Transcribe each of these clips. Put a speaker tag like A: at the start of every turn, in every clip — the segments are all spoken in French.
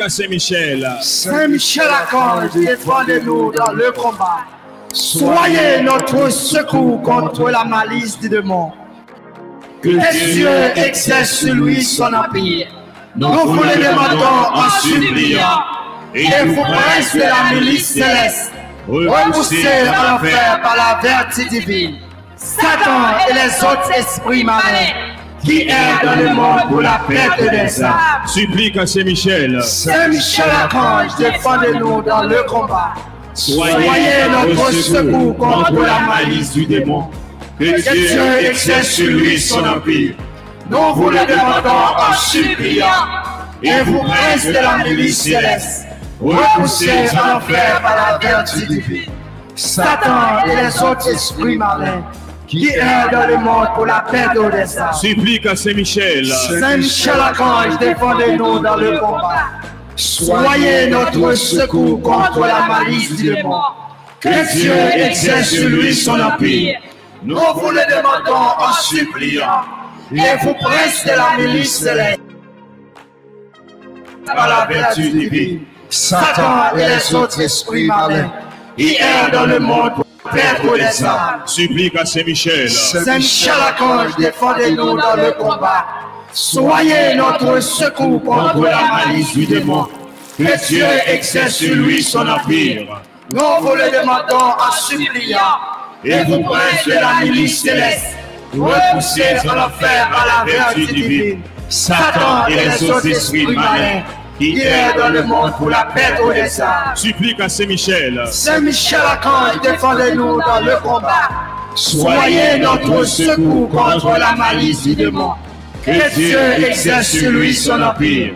A: à Saint-Michel.
B: Saint Michel Archange, défendez-nous dans le combat. Soyez notre secours contre la malice du démon. Que Dieu exerce sur lui son empire. Nous vous le demandons en suppliant. Et vous princes de la milice céleste, repoussés en enfer par la vertu divine, Satan et les autres esprits malins qui errent dans le monde pour la perte des âmes.
A: Supplique à Saint-Michel.
B: Saint Michel Archange, défendez-nous dans le combat. Soyez notre secours contre la malice du démon. Que Dieu exerce sur lui son empire. Nous vous le demandons en suppliant. Et vous, princes de la milice céleste, repoussés en enfer par la vertu divine, Satan et les autres esprits malins qui errent dans le monde pour la perte des âmes.
A: Supplique à Saint-Michel.
B: Saint Michel Archange, défendez-nous dans le combat. Soyez notre secours contre la malice du démon. Que Dieu exerce sur lui son empire. Nous vous le demandons en suppliant. Et vous, princes de la milice céleste, par la vertu divine, Satan et les autres esprits malins qui errent dans le monde pour perdre les âmes.
A: Supplique à Saint-Michel.
B: Saint Michel Archange, défendez-nous dans le combat. Soyez notre secours contre la malice du démon. Que Dieu exerce sur lui son empire. Nous vous le demandons en suppliant. Et vous, princes de la milice céleste, repoussés en enfer par la vertu divine, Satan et les autres esprits malins qui errent dans le monde pour la perte des âmes.
A: Supplique à Saint-Michel.
B: Saint Michel Archange, défendez-nous dans le combat. Soyez notre secours contre la malice du démon. Que Dieu exerce sur lui son empire.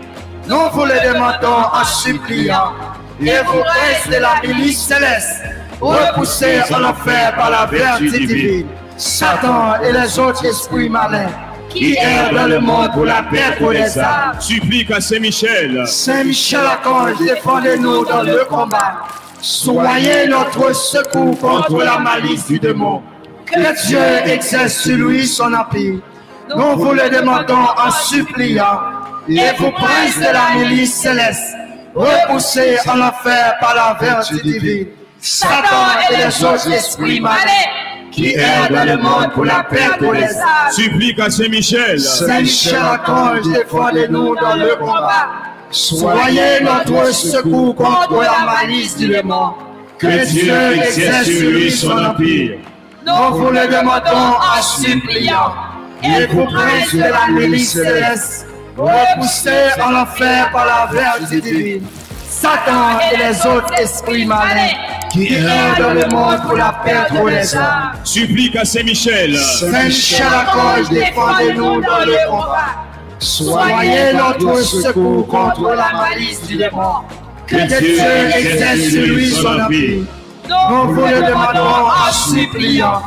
B: Nous vous le demandons en suppliant. Et vous, princes de la milice céleste, repoussés en enfer par la vertu divine, Satan et les autres esprits malins qui errent dans le monde pour la perte des âmes.
A: Supplique à Saint-Michel.
B: Saint Michel Archange, défendez-nous dans le combat. Soyez notre secours contre la malice du démon. Que Dieu exerce sur lui son empire. Nous vous le demandons en suppliant. Et vous, princes de la milice céleste, repoussés en enfer par la vertu divine, Satan et les autres esprits malins qui errent dans le monde pour la perte des âmes.
A: Supplique à Saint-Michel.
B: Saint Michel Archange, défendez-nous dans le combat. Soyez notre secours contre la malice du démon. Que Dieu exerce sur lui son empire. Nous vous le demandons en suppliant. Et vous, princes de la milice céleste, repoussés en enfer par la vertu divine, Satan et les autres esprits malins qui errent dans le monde pour la perte des âmes.
A: Supplique à Saint-Michel.
B: Saint Michel Archange, défendez-nous dans le combat. Soyez notre secours contre la malice du démon. Que Dieu exerce sur lui son empire. Nous vous le demandons en suppliant.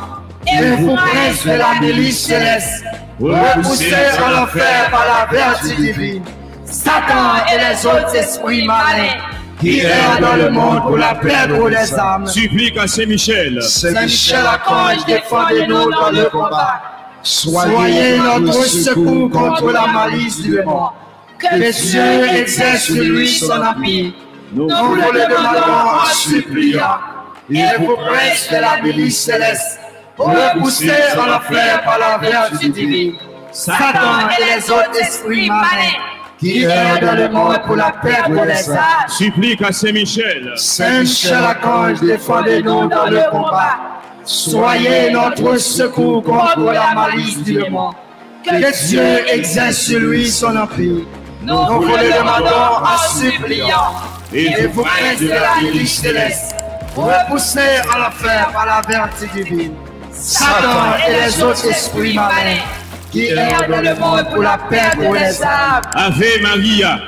B: Et vous, princes de la milice céleste, repoussés en enfer par la vertu divine, Satan et les autres esprits malins qui errent dans le monde pour la perte des âmes.
A: Supplique à Saint-Michel.
B: Saint Michel Archange, défendez-nous dans le combat. Soyez notre secours contre la malice du démon. Que Dieu exerce sur lui son empire. Nous vous le demandons en suppliant. Et vous, princes de la milice céleste, repoussés en enfer par la vertu divine, Satan et les autres esprits malins qui errent dans le monde pour la perte des âmes.
A: Supplique à Saint-Michel.
B: Saint Michel Archange, défendez-nous dans le combat. Soyez notre secours contre la malice du démon. Que Dieu exerce sur lui son empire. Nous vous le demandons en suppliant. Et vous, princes de la milice céleste, repoussés en enfer par la vertu divine, Satan et les autres esprits malins qui errent dans le monde pour la perte des âmes.
A: Ave Maria,